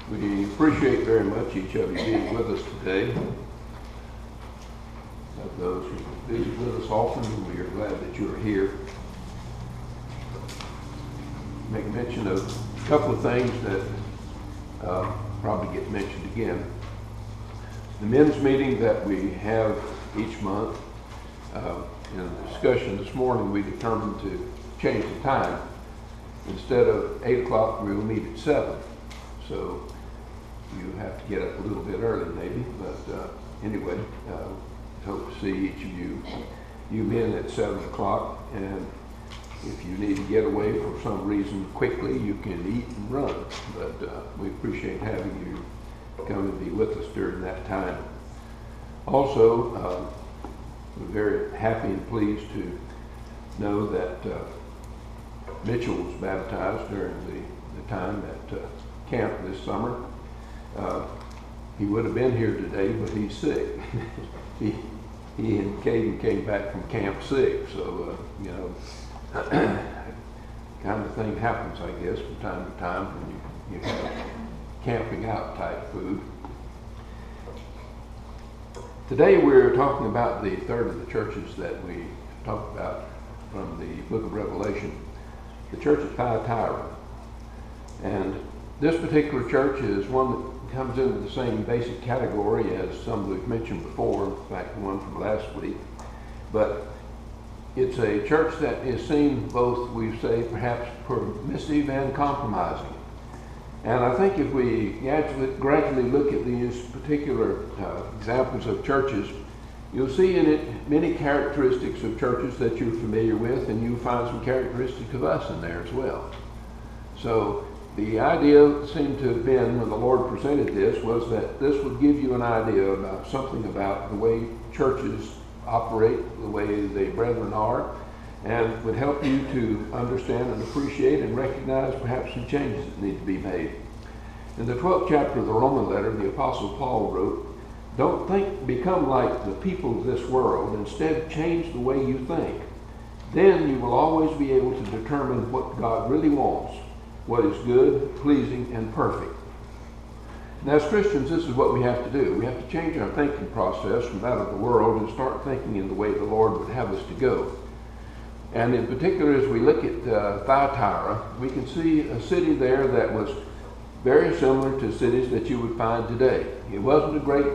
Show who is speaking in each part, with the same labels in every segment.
Speaker 1: We appreciate very much each of you being with us today. Of those who visit with us often, we are glad that you are here. Make mention of a couple of things that probably get mentioned again. The men's meeting that we have each month, in a discussion this morning, we determined to change the time. Instead of 8 o'clock, we will meet at 7. So you have to get up a little bit early maybe, but anyway, hope to see each of you men at 7 o'clock, and if you need to get away for some reason quickly, you can eat and run, but we appreciate having you come and be with us during that time. Also, we're very happy and pleased to know that Mitchell was baptized during the time at camp this summer. He would have been here today, but he's sick. he and Caden came back from camp sick, so you know, kind of thing happens, I guess, from time to time when you have camping out type food. Today we're talking about the third of the churches that we talked about from the book of Revelation, the church of Thyatira. And this particular church is one that comes into the same basic category as some we've mentioned before, in fact the one from last week. But it's a church that is seen both, we say, perhaps permissive and compromising. And I think if we gradually look at these particular examples of churches, you'll see in it many characteristics of churches that you're familiar with, and you'll find some characteristics of us in there as well. So the idea seemed to have been, when the Lord presented this, was that this would give you an idea about something about the way churches operate, the way the brethren are, and would help you to understand and appreciate and recognize perhaps some changes that need to be made. In the 12th chapter of the Roman letter, the Apostle Paul wrote, "Don't become like the people of this world. Instead, change the way you think. Then you will always be able to determine what God really wants, what is good, pleasing, and perfect." And as Christians, this is what we have to do. We have to change our thinking process from that of the world and start thinking in the way the Lord would have us to go. And in particular, as we look at Thyatira, we can see a city there that was very similar to cities that you would find today. It wasn't a great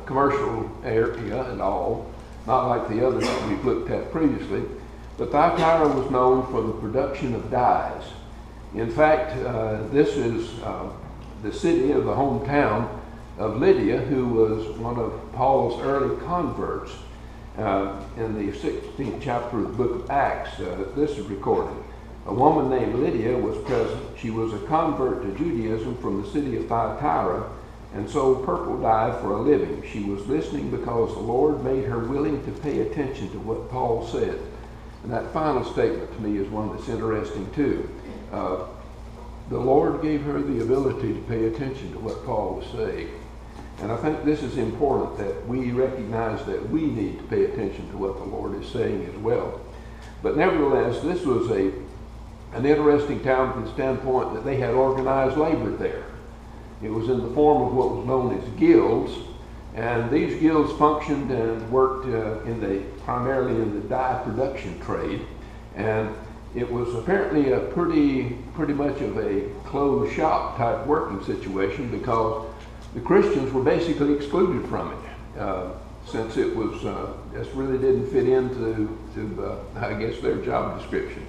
Speaker 1: commercial area at all, not like the others that we've looked at previously, but Thyatira was known for the production of dyes. In fact, this is the city of the hometown of Lydia, who was one of Paul's early converts. In the 16th chapter of the book of Acts, this is recorded. A woman named Lydia was present. She was a convert to Judaism from the city of Thyatira and sold purple dye for a living. She was listening because the Lord made her willing to pay attention to what Paul said. And that final statement to me is one that's interesting too. The Lord gave her the ability to pay attention to what Paul was saying. And I think this is important, that we recognize that we need to pay attention to what the Lord is saying as well. But nevertheless, this was an interesting town from the standpoint that they had organized labor there. It was in the form of what was known as guilds, and these guilds functioned and worked primarily in the dye production trade. And it was apparently a pretty much of a closed shop type working situation, because the Christians were basically excluded from it, since it was just really didn't fit into I guess their job description.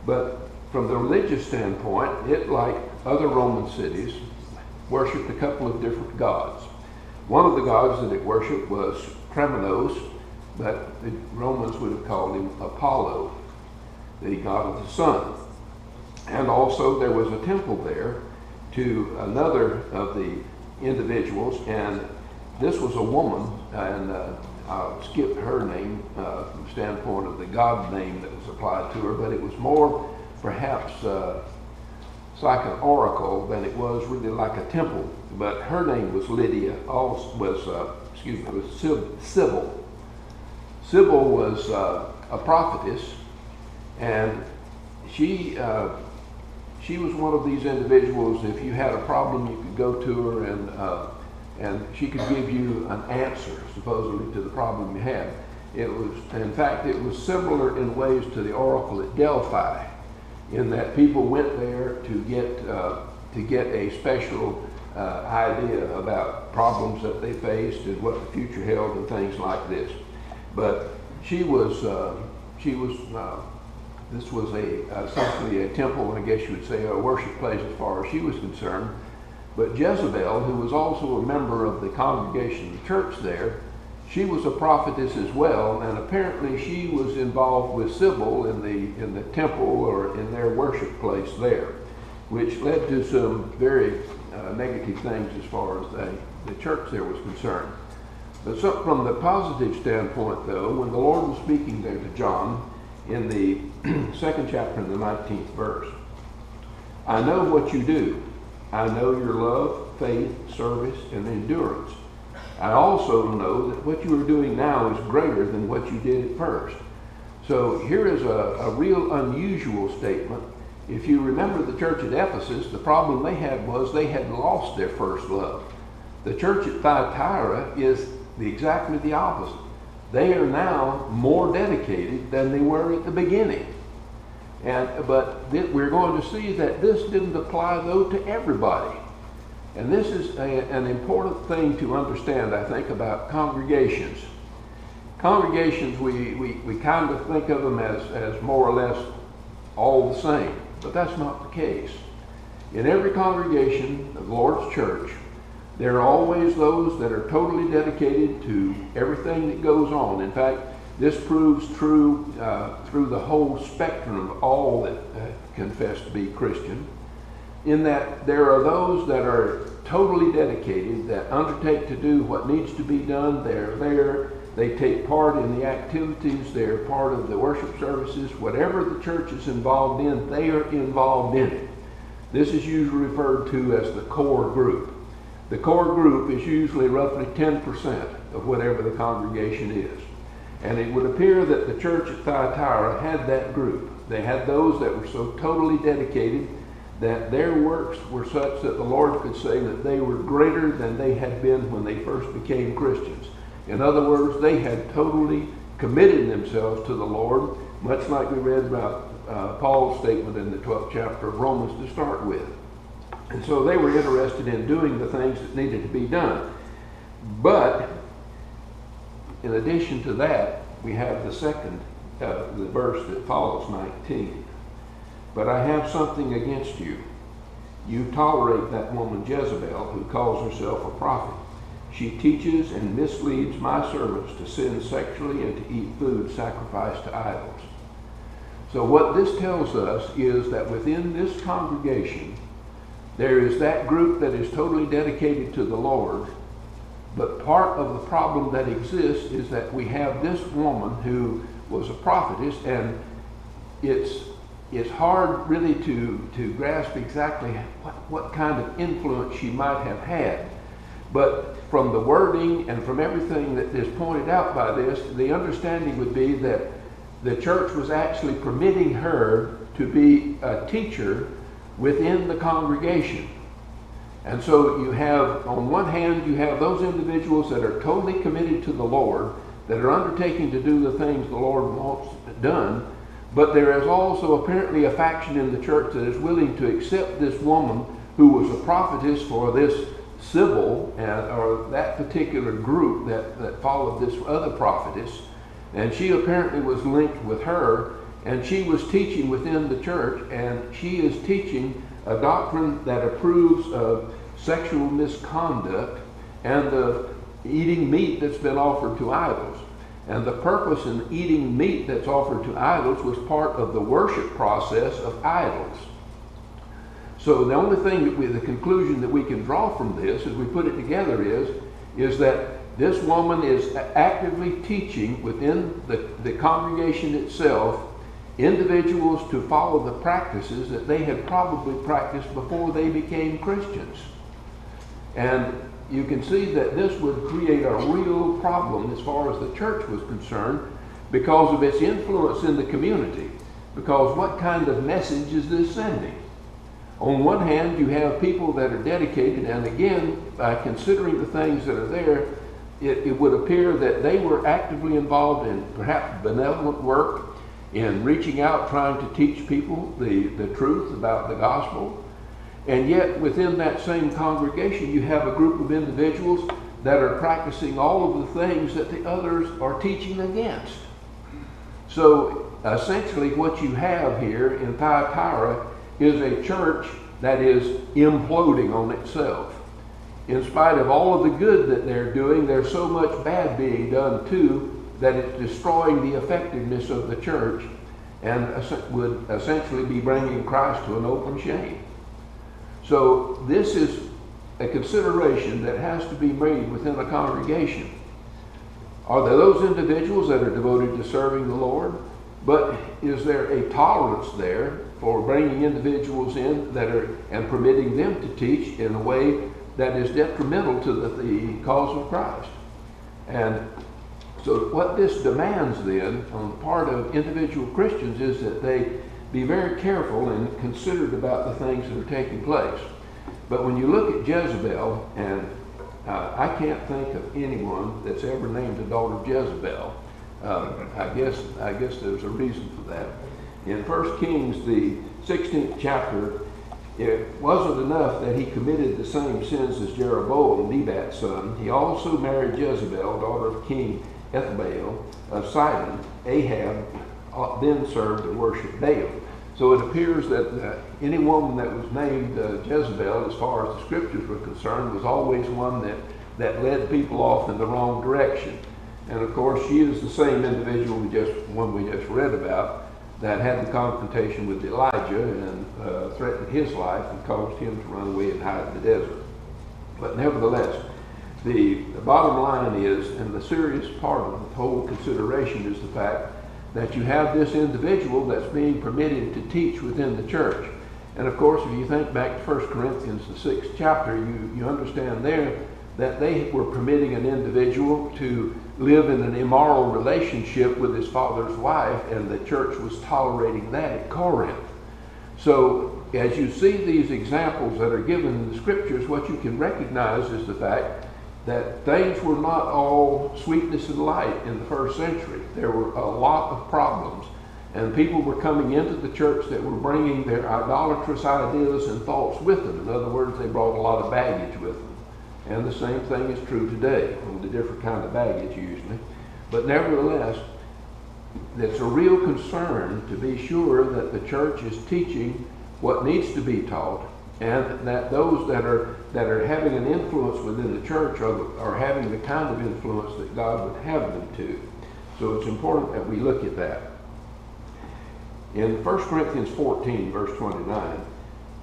Speaker 1: But from the religious standpoint, it, like other Roman cities, worshipped a couple of different gods. One of the gods that it worshipped was Kremenos, but the Romans would have called him Apollo, the god of the sun. And also there was a temple there to another of the individuals, and this was a woman, and I'll skip her name from the standpoint of the god name that was applied to her, but it was more perhaps it's like an oracle than it was really like a temple. But her name was Lydia, was Sybil. Sybil was a prophetess, and she she was one of these individuals, if you had a problem, you could go to her and she could give you an answer, supposedly, to the problem you had. In fact, it was similar in ways to the oracle at Delphi, in that people went there to get a special idea about problems that they faced and what the future held and things like this. But this was essentially a temple, I guess you would say, a worship place as far as she was concerned. But Jezebel, who was also a member of the congregation of the church there, she was a prophetess as well, and apparently she was involved with Sybil in the temple or in their worship place there, which led to some very negative things as far as the church there was concerned. But from the positive standpoint, though, when the Lord was speaking there to John in the 2nd chapter in the 19th verse, I know what you do. I know your love, faith, service, and endurance. I also know that what you are doing now is greater than what you did at first. So here is a real unusual statement. If you remember the church at Ephesus, the problem they had was they had lost their first love. The church at Thyatira is exactly the opposite. They are now more dedicated than they were at the beginning. But we're going to see that this didn't apply, though, to everybody. And this is an important thing to understand, I think, about congregations. Congregations, we kind of think of them as more or less all the same, but that's not the case. In every congregation of the Lord's church, there are always those that are totally dedicated to everything that goes on. In fact, this proves true through the whole spectrum of all that confess to be Christian, in that there are those that are totally dedicated, that undertake to do what needs to be done. They're there. They take part in the activities. They're part of the worship services. Whatever the church is involved in, they are involved in it. This is usually referred to as the core group. The core group is usually roughly 10% of whatever the congregation is. And it would appear that the church at Thyatira had that group. They had those that were so totally dedicated that their works were such that the Lord could say that they were greater than they had been when they first became Christians. In other words, they had totally committed themselves to the Lord, much like we read about Paul's statement in the 12th chapter of Romans to start with. And so they were interested in doing the things that needed to be done. But in addition to that, we have the verse that follows 19. But I have something against you. You tolerate that woman Jezebel, who calls herself a prophet. She teaches and misleads my servants to sin sexually and to eat food sacrificed to idols. So what this tells us is that within this congregation, there is that group that is totally dedicated to the Lord. But part of the problem that exists is that we have this woman who was a prophetess, and it's hard really to grasp exactly what kind of influence she might have had. But from the wording and from everything that is pointed out by this, the understanding would be that the church was actually permitting her to be a teacher within the congregation. And so you have, on one hand, you have those individuals that are totally committed to the Lord, that are undertaking to do the things the Lord wants done. But there is also apparently a faction in the church that is willing to accept this woman who was a prophetess for this Sybil, or that particular group that followed this other prophetess. And she apparently was linked with her, and she was teaching within the church, and she is teaching a doctrine that approves of sexual misconduct and the eating meat that's been offered to idols. And the purpose in eating meat that's offered to idols was part of the worship process of idols. So the only thing the conclusion that we can draw from this, as we put it together, is that this woman is actively teaching within the congregation itself individuals to follow the practices that they had probably practiced before they became Christians. And you can see that this would create a real problem as far as the church was concerned because of its influence in the community. Because what kind of message is this sending? On one hand, you have people that are dedicated, and again, by considering the things that are there, it would appear that they were actively involved in perhaps benevolent work, in reaching out, trying to teach people the truth about the gospel. And yet, within that same congregation, you have a group of individuals that are practicing all of the things that the others are teaching against. So, essentially, what you have here in Thyatira is a church that is imploding on itself. In spite of all of the good that they're doing, there's so much bad being done too that it's destroying the effectiveness of the church and would essentially be bringing Christ to an open shame. So this is a consideration that has to be made within a congregation. Are there those individuals that are devoted to serving the Lord? But is there a tolerance there for bringing individuals in that are and permitting them to teach in a way that is detrimental to the cause of Christ? And so what this demands then on the part of individual Christians is that they be very careful and considered about the things that are taking place. But when you look at Jezebel, and I can't think of anyone that's ever named a daughter Jezebel. I guess there's a reason for that. In 1 Kings, the 16th chapter, it wasn't enough that he committed the same sins as Jeroboam, Nebat's son. He also married Jezebel, daughter of King Ethbaal of Sidon. Ahab then served and worshipped Baal. So it appears that any woman that was named Jezebel, as far as the scriptures were concerned, was always one that led people off in the wrong direction. And of course, she is the same individual we just read about, that had the confrontation with Elijah and threatened his life and caused him to run away and hide in the desert. But nevertheless, the bottom line is, and the serious part of the whole consideration is the fact that you have this individual that's being permitted to teach within the church. And of course, if you think back to 1 Corinthians, the 6th chapter, you understand there that they were permitting an individual to live in an immoral relationship with his father's wife, and the church was tolerating that at Corinth. So as you see these examples that are given in the scriptures, what you can recognize is the fact that things were not all sweetness and light in the first century. There were a lot of problems, and people were coming into the church that were bringing their idolatrous ideas and thoughts with them. In other words, they brought a lot of baggage with them. And the same thing is true today, with a different kind of baggage usually. But nevertheless, it's a real concern to be sure that the church is teaching what needs to be taught, and that those that are having an influence within the church are having the kind of influence that God would have them to. So it's important that we look at that. In 1 Corinthians 14, verse 29,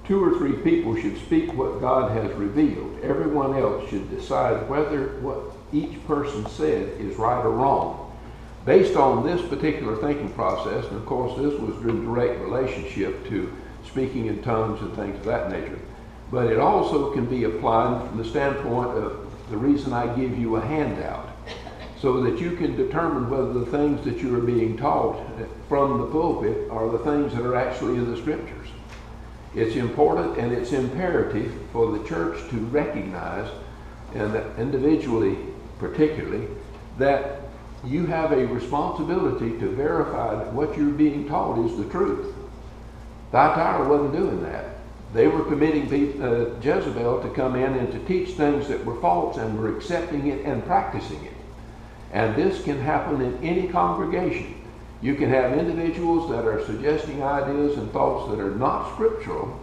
Speaker 1: 2 or 3 people should speak what God has revealed. Everyone else should decide whether what each person said is right or wrong. Based on this particular thinking process, and of course this was in direct relationship to speaking in tongues and things of that nature, but it also can be applied from the standpoint of the reason I give you a handout, so that you can determine whether the things that you are being taught from the pulpit are the things that are actually in the scriptures. It's important and it's imperative for the church to recognize, and individually particularly, that you have a responsibility to verify that what you're being taught is the truth. Thyatira wasn't doing that. They were permitting Jezebel to come in and to teach things that were false, and were accepting it and practicing it. And this can happen in any congregation. You can have individuals that are suggesting ideas and thoughts that are not scriptural,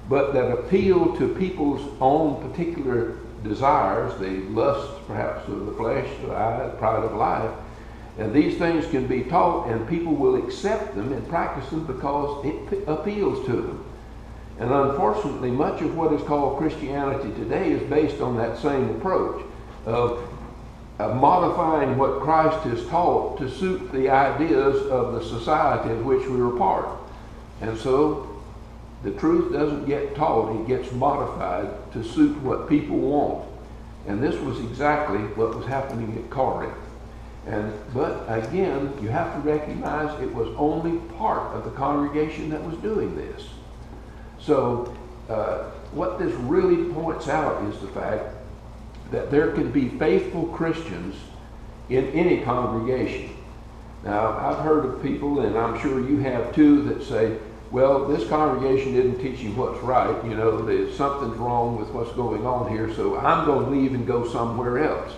Speaker 1: but that appeal to people's own particular desires, the lusts perhaps of the flesh, the eye, the pride of life. And these things can be taught, and people will accept them and practice them because it appeals to them. And unfortunately, much of what is called Christianity today is based on that same approach of modifying what Christ has taught to suit the ideas of the society in which we were part. And so the truth doesn't get taught, it gets modified to suit what people want. And this was exactly what was happening at Corinth. But again, you have to recognize it was only part of the congregation that was doing this. So what this really points out is the fact that there can be faithful Christians in any congregation. Now, I've heard of people, and I'm sure you have too, that say, well, this congregation isn't teaching what's right. You know, there's something's wrong with what's going on here, so I'm going to leave and go somewhere else.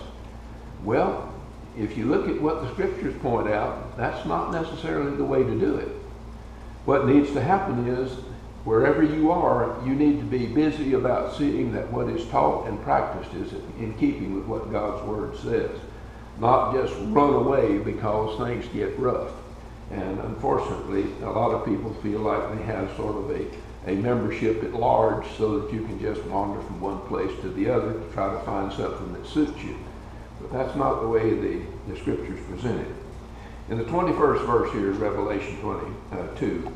Speaker 1: Well, if you look at what the scriptures point out, that's not necessarily the way to do it. What needs to happen is, wherever you are, you need to be busy about seeing that what is taught and practiced is in keeping with what God's Word says. Not just run away because things get rough. And unfortunately, a lot of people feel like they have sort of a membership at large so that you can just wander from one place to the other to try to find something that suits you. But that's not the way the scriptures present it. In the 21st verse here, Revelation 22,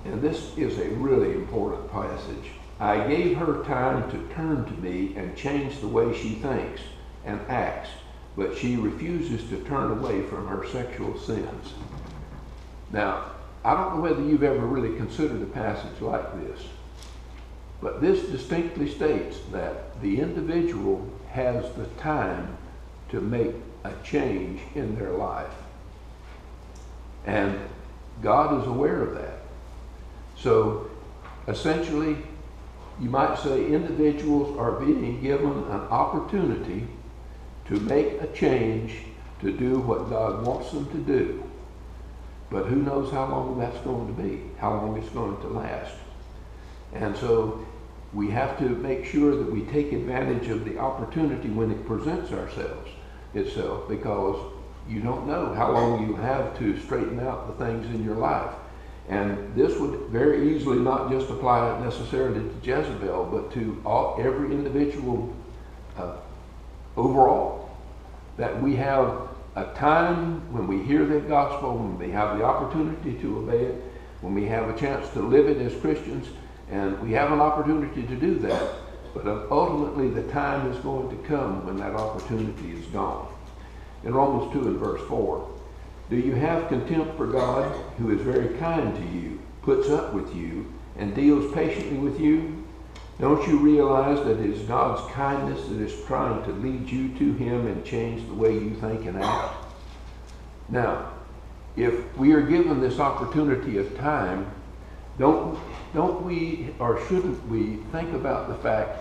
Speaker 1: and this is a really important passage. I gave her time to turn to me and change the way she thinks and acts, but she refuses to turn away from her sexual sins. Now, I don't know whether you've ever really considered a passage like this, but this distinctly states that the individual has the time to make a change in their life. And God is aware of that. So, essentially, you might say individuals are being given an opportunity to make a change to do what God wants them to do. But who knows how long that's going to be, how long it's going to last. And so we have to make sure that we take advantage of the opportunity when it presents itself, because you don't know how long you have to straighten out the things in your life. And this would very easily not just apply necessarily to Jezebel, but to every individual overall. That we have a time when we hear the gospel, when we have the opportunity to obey it, when we have a chance to live it as Christians, and we have an opportunity to do that. But ultimately the time is going to come when that opportunity is gone. In Romans 2 and verse 4, do you have contempt for God, who is very kind to you, puts up with you, and deals patiently with you? Don't you realize that it is God's kindness that is trying to lead you to Him and change the way you think and act? Now, if we are given this opportunity of time, don't we, or shouldn't we, think about the fact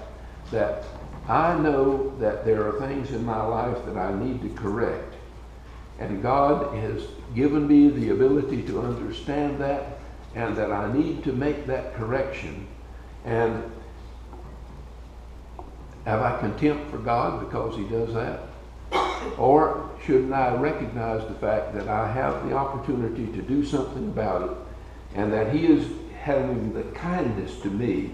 Speaker 1: that I know that there are things in my life that I need to correct. And God has given me the ability to understand that, and that I need to make that correction. And have I contempt for God because He does that? Or shouldn't I recognize the fact that I have the opportunity to do something about it, and that He is having the kindness to me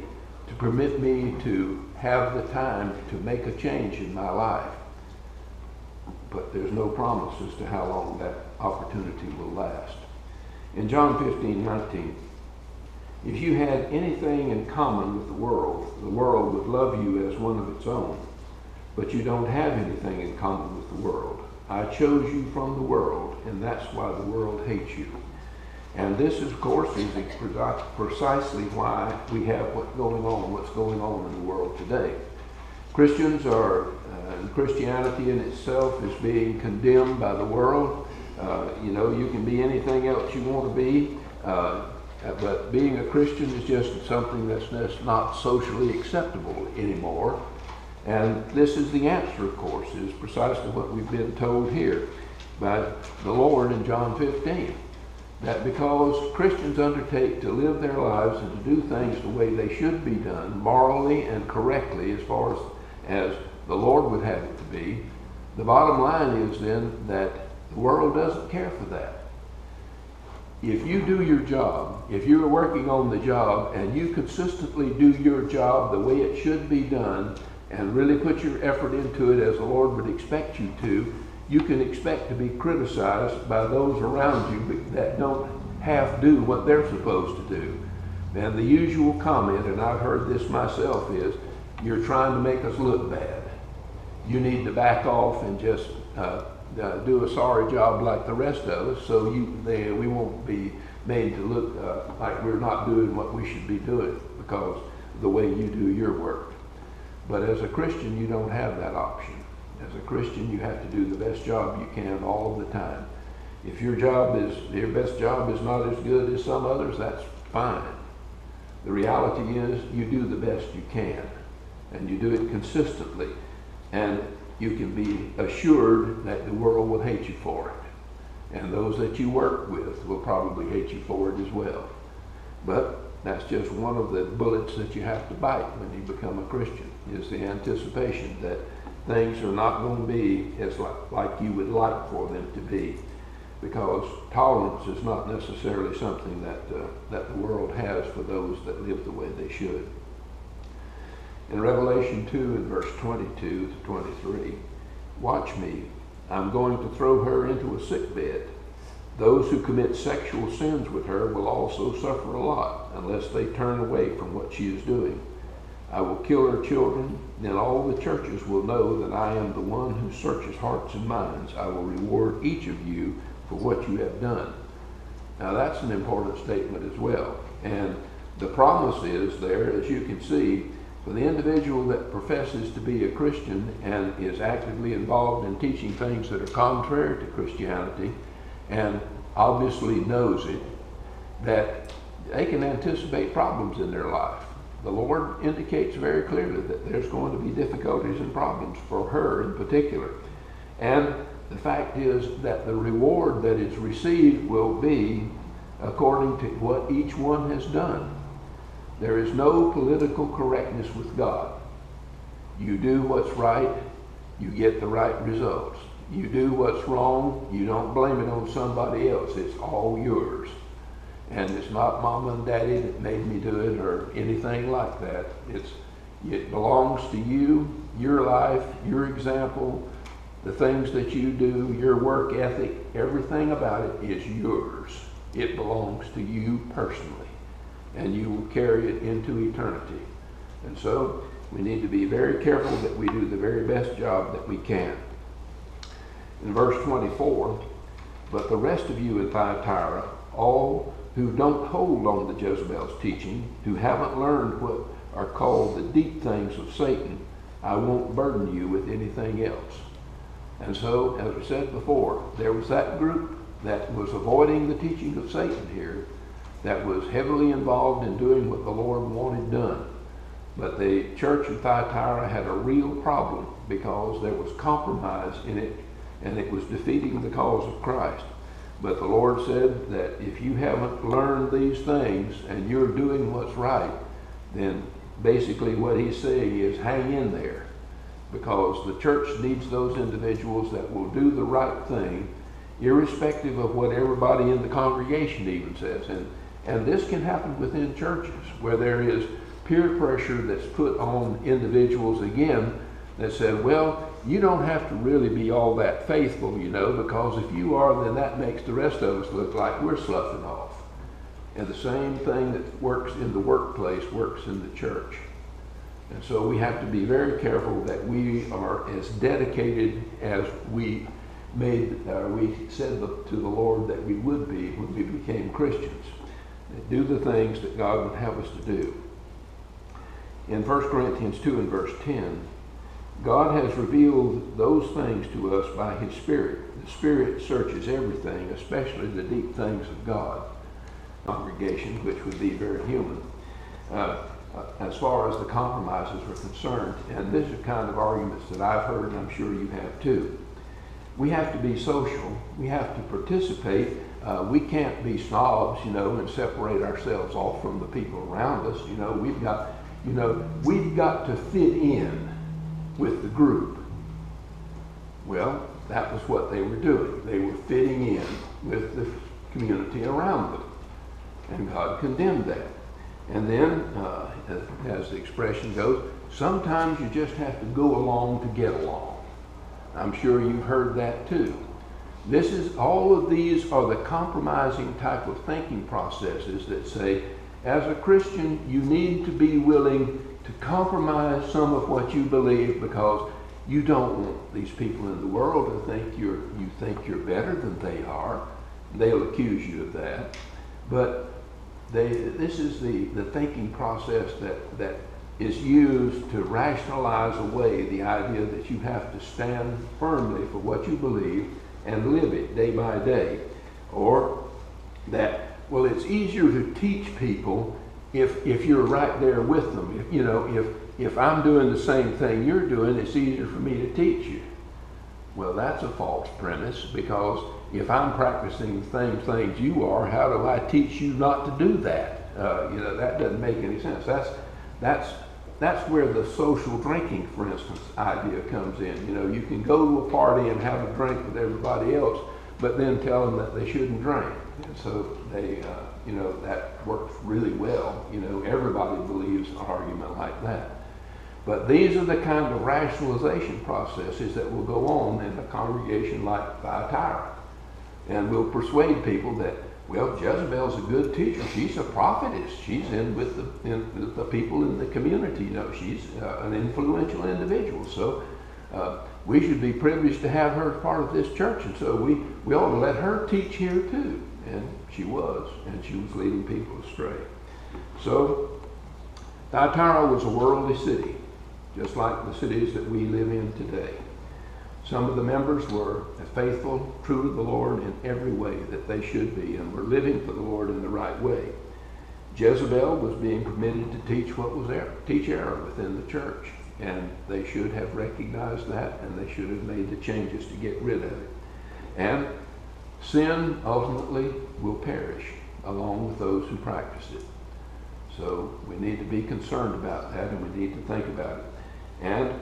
Speaker 1: to permit me to have the time to make a change in my life? But there's no promise as to how long that opportunity will last. In John 15:19, if you had anything in common with the world would love you as one of its own. But you don't have anything in common with the world. I chose you from the world, and that's why the world hates you. And this, of course, is precisely why we have what's going on in the world today. Christians are, Christianity in itself is being condemned by the world. You can be anything else you want to be, but being a Christian is just something that's just not socially acceptable anymore. And this is the answer, of course, is precisely what we've been told here by the Lord in John 15. That because Christians undertake to live their lives and to do things the way they should be done, morally and correctly, as far as the Lord would have it to be, the bottom line is then that the world doesn't care for that. If you do your job, if you're working on the job and you consistently do your job the way it should be done and really put your effort into it as the Lord would expect you to, you can expect to be criticized by those around you that don't half do what they're supposed to do. And the usual comment, and I've heard this myself, is, you're trying to make us look bad. You need to back off and just do a sorry job like the rest of us, so we won't be made to look like we're not doing what we should be doing because of the way you do your work. But as a Christian, you don't have that option. As a Christian, you have to do the best job you can all of the time. If your best job is not as good as some others, that's fine. The reality is you do the best you can, and you do it consistently, and you can be assured that the world will hate you for it. And those that you work with will probably hate you for it as well. But that's just one of the bullets that you have to bite when you become a Christian, is the anticipation that things are not going to be as like you would like for them to be. Because tolerance is not necessarily something that the world has for those that live the way they should. In Revelation 2 and verse 22 to 23, watch me, I'm going to throw her into a sickbed. Those who commit sexual sins with her will also suffer a lot, unless they turn away from what she is doing. I will kill her children, then all the churches will know that I am the one who searches hearts and minds. I will reward each of you for what you have done. Now that's an important statement as well. And the promise is there, as you can see, for the individual that professes to be a Christian and is actively involved in teaching things that are contrary to Christianity and obviously knows it, that they can anticipate problems in their life. The Lord indicates very clearly that there's going to be difficulties and problems for her in particular. And the fact is that the reward that is received will be according to what each one has done. There is no political correctness with God. You do what's right, you get the right results. You do what's wrong, you don't blame it on somebody else. It's all yours. And it's not mama and daddy that made me do it or anything like that. It belongs to you, your life, your example, the things that you do, your work ethic, everything about it is yours. It belongs to you personally, and you will carry it into eternity. And so we need to be very careful that we do the very best job that we can. In verse 24, but the rest of you in Thyatira, all who don't hold on to Jezebel's teaching, who haven't learned what are called the deep things of Satan, I won't burden you with anything else. And so, as we said before, there was that group that was avoiding the teaching of Satan here, that was heavily involved in doing what the Lord wanted done. But the church of Thyatira had a real problem because there was compromise in it, and it was defeating the cause of Christ. But the Lord said that if you haven't learned these things and you're doing what's right, then basically what he's saying is hang in there, because the church needs those individuals that will do the right thing, irrespective of what everybody in the congregation even says. And this can happen within churches where there is peer pressure that's put on individuals again that said, well, you don't have to really be all that faithful, because if you are, then that makes the rest of us look like we're sloughing off. And the same thing that works in the workplace works in the church. And so we have to be very careful that we are as dedicated as we said to the Lord that we would be when we became Christians. Do the things that God would have us to do. In 1 Corinthians 2 and verse 10, God has revealed those things to us by his Spirit. The Spirit searches everything, especially the deep things of God. Congregation, which would be very human, as far as the compromises are concerned. And these are kind of arguments that I've heard, and I'm sure you have too. We have to be social. We have to participate. We can't be snobs, and separate ourselves off from the people around us. We've got to fit in with the group. Well, that was what they were doing. They were fitting in with the community around them. And God condemned that. And then, as the expression goes, sometimes you just have to go along to get along. I'm sure you've heard that too. All of these are the compromising type of thinking processes that say, as a Christian, you need to be willing to compromise some of what you believe, because you don't want these people in the world to think you think you're better than they are. They'll accuse you of that. But this is the thinking process that is used to rationalize away the idea that you have to stand firmly for what you believe and live it day by day. Or that, well, it's easier to teach people if you're right there with them. If I'm doing the same thing you're doing, it's easier for me to teach you. Well, that's a false premise, because if I'm practicing the same things you are, how do I teach you not to do that? That doesn't make any sense. That's where the social drinking, for instance, idea comes in. You can go to a party and have a drink with everybody else, but then tell them that they shouldn't drink. And so they, that works really well. Everybody believes an argument like that. But these are the kind of rationalization processes that will go on in a congregation like Thyatira. And will persuade people that, well, Jezebel's a good teacher. She's a prophetess. She's in with the people in the community. She's an influential individual. So we should be privileged to have her as part of this church. And so we ought to let her teach here too. And she was. And she was leading people astray. So Thyatira was a worldly city, just like the cities that we live in today. Some of the members were faithful, true to the Lord in every way that they should be, and were living for the Lord in the right way. Jezebel was being permitted to teach teach error within the church, and they should have recognized that, and they should have made the changes to get rid of it. And sin ultimately will perish along with those who practice it. So we need to be concerned about that, and we need to think about it. And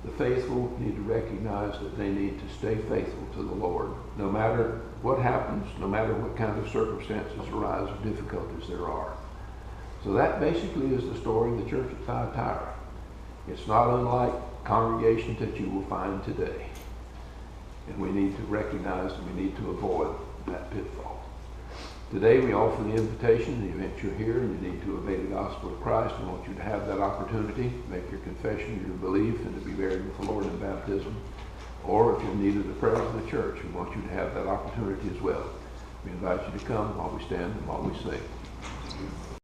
Speaker 1: the faithful need to recognize that they need to stay faithful to the Lord, no matter what happens, no matter what kind of circumstances arise or difficulties there are. So that basically is the story of the church at Thyatira. It's not unlike congregations that you will find today. And we need to recognize and we need to avoid that pitfall. Today we offer the invitation, the event you're here, and you need to obey the gospel of Christ. We want you to have that opportunity, make your confession, your belief, and to be buried with the Lord in baptism. Or if you're in need of the prayers of the church, we want you to have that opportunity as well. We invite you to come while we stand and while we sing.